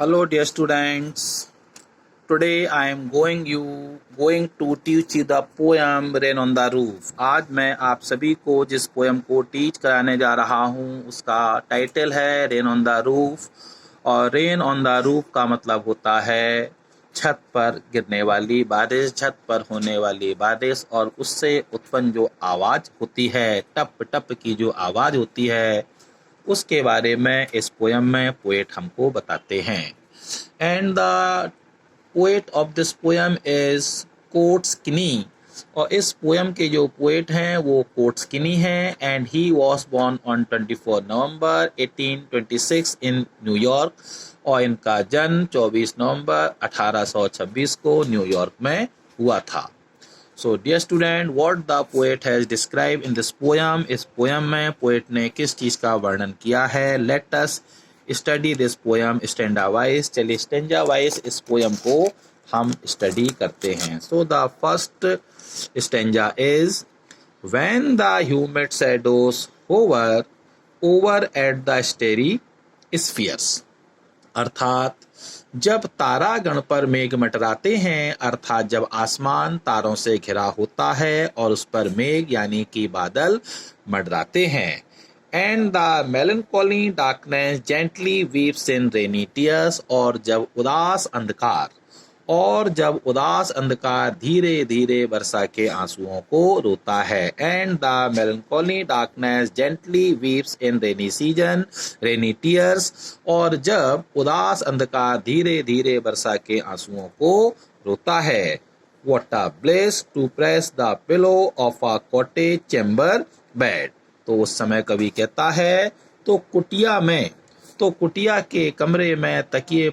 Hello dear students. Today I am going to teach you the poem Rain on the Roof. आज मैं आप सभी को जिस पोएम को टीच कराने जा रहा हूँ उसका टाइटल है रेन ऑन द रूफ। और रेन ऑन द रूफ का मतलब होता है छत पर गिरने वाली बारिश, छत पर होने वाली बारिश और उससे उत्पन्न जो आवाज़ होती है, टप टप की जो आवाज़ होती है, उसके बारे में इस पोएम में पोएट हमको बताते हैं। And the poet of this poem is Coates Kinney. और इस पोएम के जो पोएट हैं वो कोट्सकिनी हैं। And he was born on 24 November 1826 in New York. और इनका जन्म 24 नवंबर 1826 को न्यूयॉर्क में हुआ था। So dear student, what the poet has described in this poem, इस poem में poet ने किस चीज़ का वर्णन किया है। Let us study this poem stanza wise। चलिए stanza wise इस poem को हम study करते हैं। So the first stanza is when the humid shadows hover over at the starry spheres। अर्थात जब तारागण पर मेघ मंडराते हैं, अर्थात जब आसमान तारों से घिरा होता है और उस पर मेघ यानी कि बादल मंडराते हैं। And the melancholy darkness gently weeps in rainy tears. और जब उदास अंधकार धीरे धीरे वर्षा के आंसुओं को रोता है। And the melancholy darkness gently weeps in rainy tears. और जब उदास अंधकार धीरे धीरे वर्षा के आंसुओं को रोता है। What a bliss to press the pillow of a cottage chamber bed. तो उस समय कवि कहता है तो कुटिया के कमरे में तकिए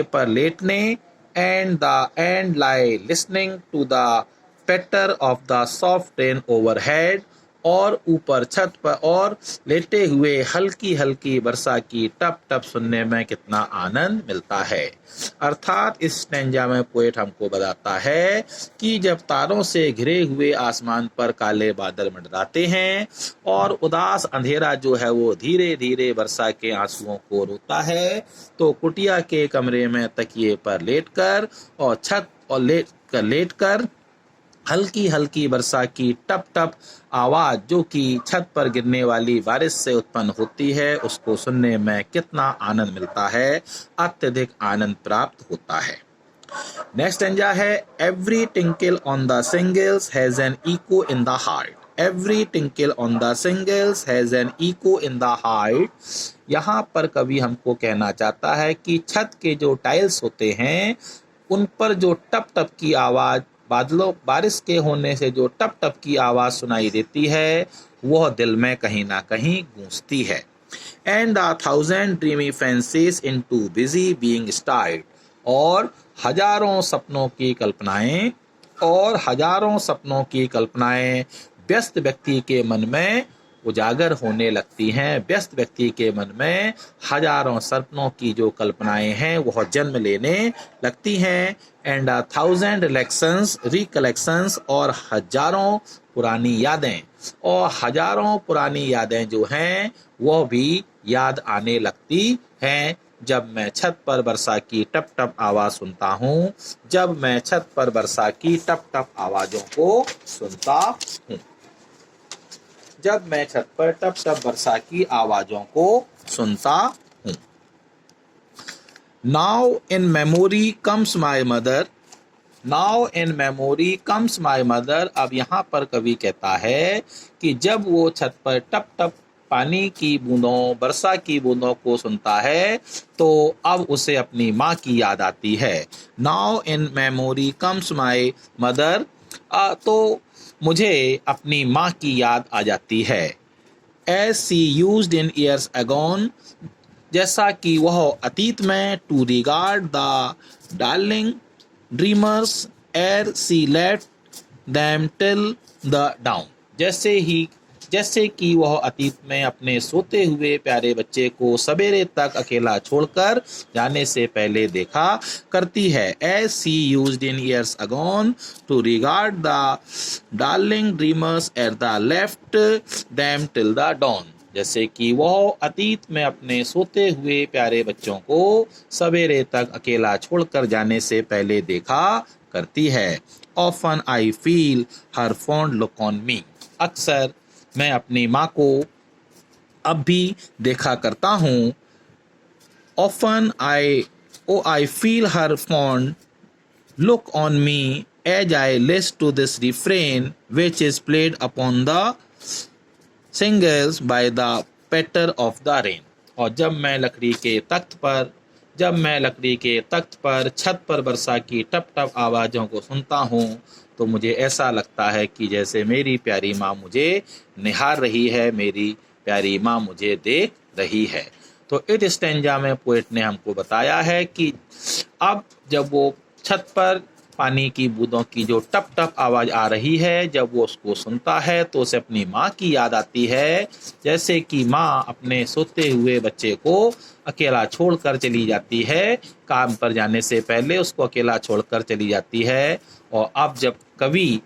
पर लेटने, and lie listening to the patter of the soft rain overhead. और ऊपर छत पर और लेटे हुए हल्की हल्की वर्षा की टप टप सुनने में कितना आनंद मिलता है। अर्थात इस स्टैंजा में पोएट हमको बताता है कि जब तारों से घिरे हुए आसमान पर काले बादल मंडराते हैं और उदास अंधेरा जो है वो धीरे धीरे वर्षा के आंसुओं को रोता है, तो कुटिया के कमरे में तकिए पर लेटकर और छत और लेटकर हल्की हल्की वर्षा की टप टप आवाज जो कि छत पर गिरने वाली बारिश से उत्पन्न होती है, उसको सुनने में कितना आनंद मिलता है, अत्यधिक आनंद प्राप्त होता है। नेक्स्ट स्टैंजा है every tinkle on the shingles has an echo in the heart. Every tinkle on the shingles has an echo in the heart. यहाँ पर कवि हमको कहना चाहता है कि छत के जो टाइल्स होते हैं उन पर जो टप टप की आवाज, बारिश के होने से जो टप टप की आवाज सुनाई देती है, वह दिल में कहीं ना कहीं गूंजती है। And a thousand dreamy fancies into busy being starred। और हजारों सपनों की कल्पनाएं व्यस्त व्यक्ति के मन में उजागर होने लगती हैं। व्यस्त व्यक्ति के मन में हजारों सपनों की जो कल्पनाएं हैं वह जन्म लेने लगती हैं। एंड a thousand रिकलेक्शंस और हजारों पुरानी यादें जो हैं वह भी याद आने लगती हैं जब मैं छत पर वर्षा की टप टप आवाज सुनता हूँ, जब मैं छत पर वर्षा की टप टप आवाजों को सुनता हूँ, जब मैं छत पर टप टप वर्षा की आवाजों को सुनता हूँ। Now in memory comes my mother। अब यहाँ पर कवि कहता है कि जब वो छत पर टप टप पानी की बूंदों, वर्षा की बूंदों को सुनता है तो अब उसे अपनी माँ की याद आती है। Now in memory comes my mother। तो मुझे अपनी माँ की याद आ जाती है। As she used in years agone। जैसा कि वह अतीत में to regard the darling dreamers ere she let them till the dawn। जैसे कि वह अतीत में अपने सोते हुए प्यारे बच्चे को सवेरे तक अकेला छोड़कर जाने से पहले देखा करती है। As she used in years agone to regard the darling dreamers ere the left them till the dawn। जैसे कि वह अतीत में अपने सोते हुए प्यारे बच्चों को सवेरे तक अकेला छोड़कर जाने से पहले देखा करती है। Often I feel her fond look on me. अक्सर मैं अपनी माँ को अब भी देखा करता हूँ। Often I feel her fond look on me as I listen to this refrain which is played upon the shingles by the patter of the rain. और जब मैं लकड़ी के तख्त पर छत पर वर्षा की टप टप आवाज़ों को सुनता हूँ तो मुझे ऐसा लगता है कि जैसे मेरी प्यारी माँ मुझे निहार रही है, मेरी प्यारी माँ मुझे देख रही है। तो इस स्टैंजा में पोएट ने हमको बताया है कि अब जब वो छत पर पानी की बूंदों की जो टप टप आवाज़ आ रही है, जब वो उसको सुनता है तो उसे अपनी माँ की याद आती है, जैसे कि माँ अपने सोते हुए बच्चे को अकेला छोड़कर चली जाती है, काम पर जाने से पहले उसको अकेला छोड़कर चली जाती है। और अब जब कवि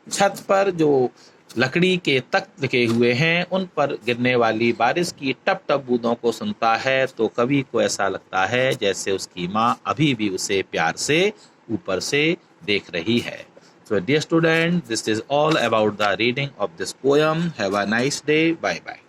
छत पर जो लकड़ी के तख्त रखे हुए हैं उन पर गिरने वाली बारिश की टप टप बूंदों को सुनता है तो कवि को ऐसा लगता है जैसे उसकी माँ अभी भी उसे प्यार से ऊपर से देख रही है। So dear student, this is all about the reading of this poem. Have a nice day. Bye bye.